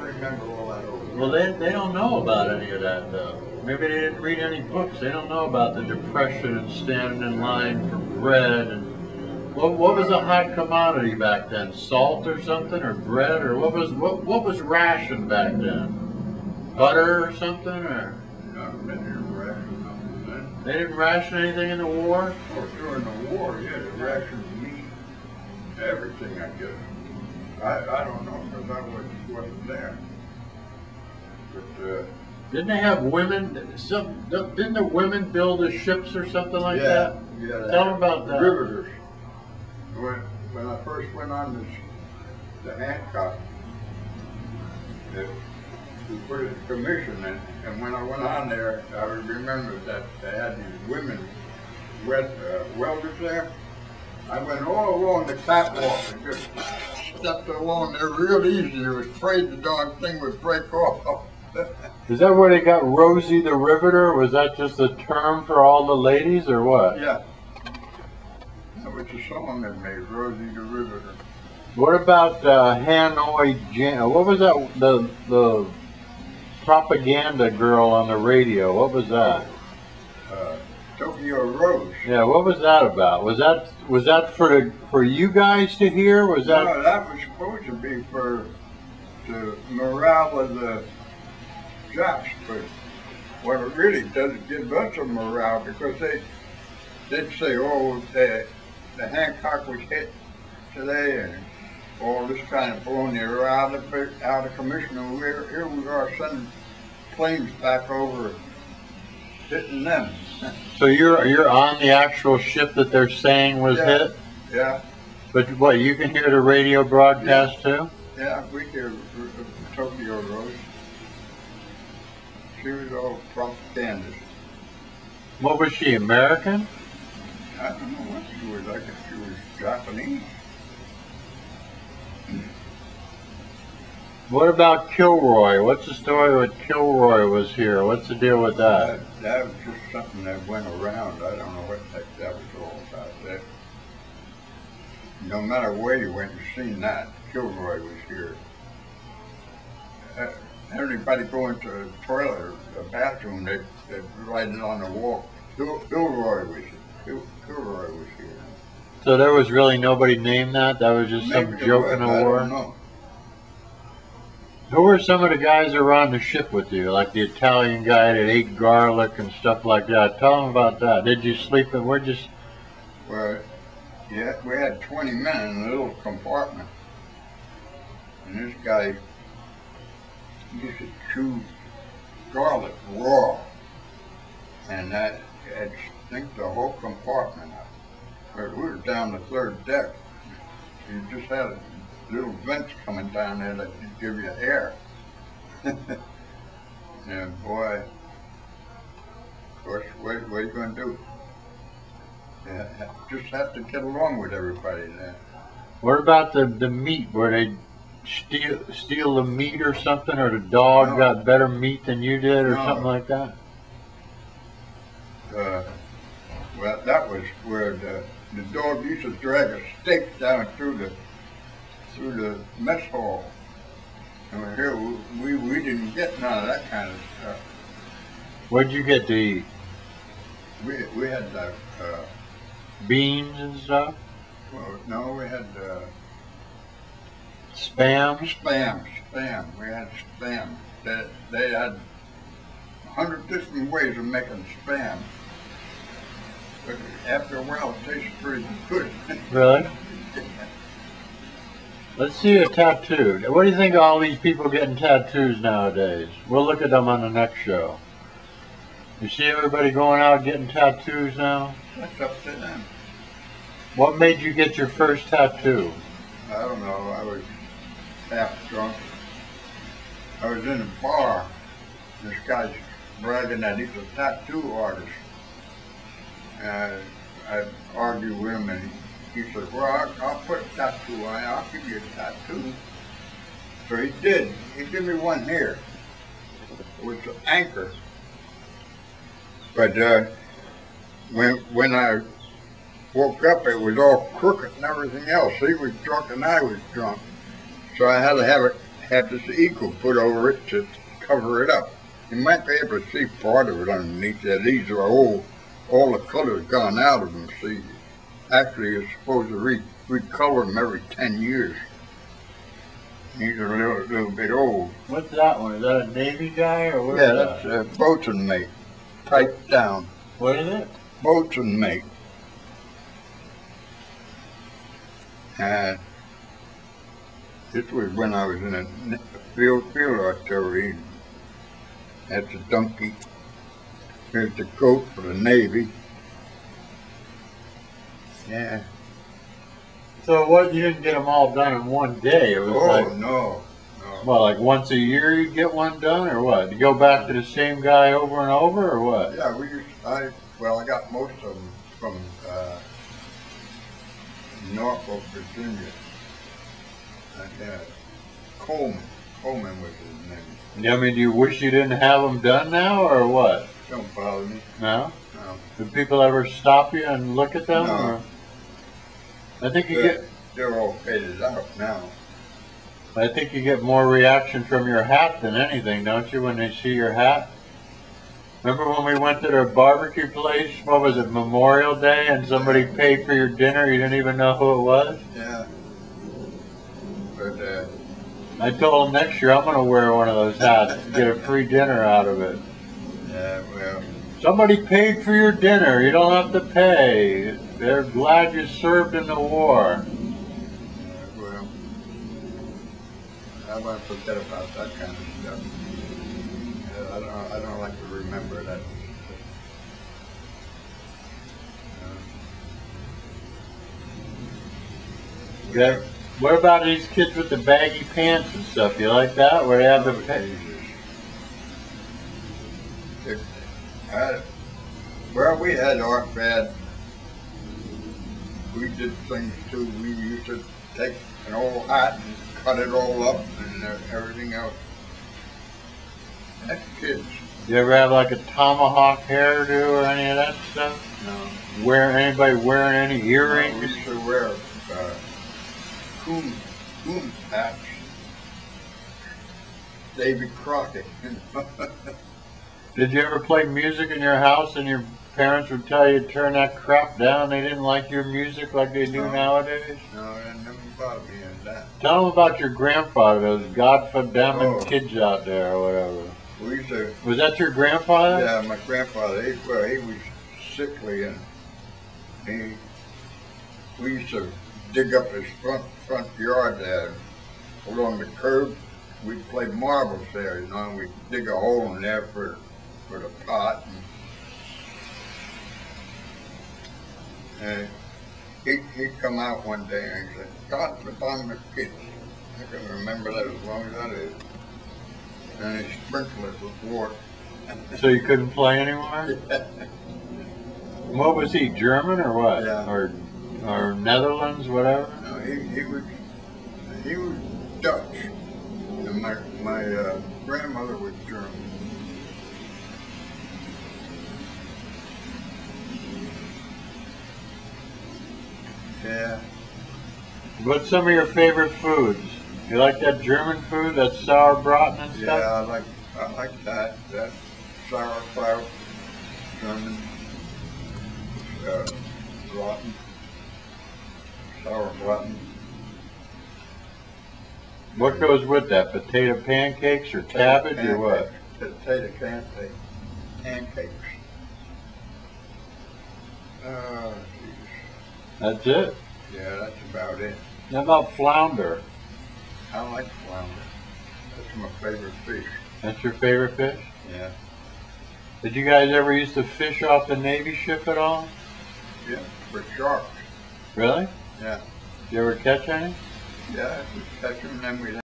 remember all that over. Well, they don't know about any of that though. Maybe they didn't read any books. They don't know about the Depression and standing in line for bread and what was a hot commodity back then? Salt or something, or bread, or what was ration back then? Butter or something, or No, they didn't ration nothing then. they didn't ration anything in the war? Oh, during the war, yeah, they rationed meat, everything, I guess. I don't know, because I wasn't there. But, Didn't they have women? Didn't the women build the ships or something like that? Yeah. Tell them about that. Riveters. When I first went on the Hancock, we put it in commission, and when I went on there, I remember that they had these women welders there. I went all along the catwalk and just stepped along there real easy. I was afraid the darn thing would break off. Is that where they got Rosie the Riveter? Was that just a term for all the ladies, or what? Yeah. That was a song that made Rosie the Riveter. What about Hanoi Jan? What was that? The propaganda girl on the radio. What was that? Tokyo Rose. Yeah. What was that about? Was that for you guys to hear? Was that? No, that was supposed to be for the morale of the Japs, but what it really doesn't give us a morale, because they'd say, oh, the Hancock was hit today and all this kind of baloney. They're out of commission, and here we are sending planes back over hitting them. So you're on the actual ship that they're saying was hit? Yeah. But what, you can hear the radio broadcast too? Yeah, we hear Tokyo Rose. She was all propagandist. What was she, American? I don't know what she was. I guess she was Japanese. What about Kilroy? What's the story with Kilroy was here? What's the deal with that? That was just something that went around. I don't know what the heck that was all about. That, no matter where you went, you seen that. Kilroy was here. Everybody going to the toilet or the bathroom, they'd write it on the wall. Kilroy was here. Kilroy was here. So there was really nobody named that? That was just some joke in the war? I don't know. Who were some of the guys that were on the ship with you? Like the Italian guy that ate garlic and stuff like that. Tell them about that. Did you sleep in, Well, yeah, we had 20 men in a little compartment. And this guy used to chew garlic raw. And that had stink the whole compartment up. But we were down the third deck. You just had little vents coming down there that would give you air. And boy, of course, what are you going to do? You just have to get along with everybody there. What about the meat? Where they steal the meat or something, or the dog got better meat than you did, or something like that? Well, that was where the dog used to drag a steak down through the mess hall. And here we didn't get none of that kind of stuff. What'd you get to eat? We had Beans and stuff? well, no, we had Spam? spam. We had spam. They had 100 different ways of making spam. But after a while, it tastes pretty good. Really? Let's see a tattoo. What do you think of all these people getting tattoos nowadays? We'll look at them on the next show. You see everybody going out getting tattoos now? That's up to them. What made you get your first tattoo? I don't know. I was half drunk. I was in a bar. This guy's bragging that he's a tattoo artist. And I argued with him, and he said, well, I'll put a tattoo on you. I'll give you a tattoo. So he did. He gave me one here. It was an anchor. But when I woke up, it was all crooked and everything else. He was drunk and I was drunk. So I had to have this eagle put over it to cover it up. You might be able to see part of it underneath there. These are all the color's gone out of them. See, actually, you're supposed to recolor them every 10 years. These are a little bit old. What's that one? Is that a Navy guy or what? Yeah, is that's that? a boatswain mate. Piped down. What is it? Boatswain mate. This was when I was in a field artillery. That's a donkey. Here's the goat for the Navy. Yeah. So what, you didn't get them all done in one day? It was like, no. well, like once a year you'd get one done, or what? You go back to the same guy over and over, or what? Yeah, I got most of them from Norfolk, Virginia. Coleman was his name. I mean, do you wish you didn't have them done now, or what? Don't bother me. No? No. Do people ever stop you and look at them? No. Or? I think you get. They're all faded out now. I think you get more reaction from your hat than anything, don't you, when they see your hat? Remember when we went to their barbecue place? What was it, Memorial Day, and somebody paid for your dinner? You didn't even know who it was? Yeah. But I told them next year I'm going to wear one of those hats and get a free dinner out of it. yeah, well, Somebody paid for your dinner. You don't have to pay. They're glad you served in the war. well, I want to forget about that kind of stuff. I don't like to remember that. Yeah. What about these kids with the baggy pants and stuff? You like that? Where they have the Well, we had our bad. We did things too. We used to take an old hat and cut it all up and everything else. That's kids. You ever have like a tomahawk hairdo or any of that stuff? No. Anybody wearing any earrings? We used to wear coon hats. Davy Crockett. Did you ever play music in your house and your parents would tell you to turn that crap down? They didn't like your music like they do nowadays? No, that never bothered me in that. Tell them about your grandfather, those God-damn kids out there or whatever. We used to. Was that your grandfather? Yeah, my grandfather. He was sickly, and we used to dig up his front yard there along the curb. We'd play marbles there, and we'd dig a hole in there for the pot. And he'd come out one day and he said, "God upon the kids." I can remember that as long as I live. And he sprinkled it with water. So you couldn't play anymore? What was he, German or what? Yeah. Or Netherlands, whatever? No, he was Dutch. And my grandmother was German. Yeah. What's some of your favorite foods? You like that German food, that sauerbraten and stuff? Yeah, I like that sauerkraut, German, rotten, sauerbraten. What goes with that? Potato pancakes or cabbage or what? Potato pancakes. That's it? Yeah, that's about it. How about flounder? I like flounder. That's my favorite fish. That's your favorite fish? Yeah. Did you guys ever used to fish off the Navy ship at all? Yeah, for sharks. Really? Yeah. Did you ever catch any? Yeah, we catch them, and then we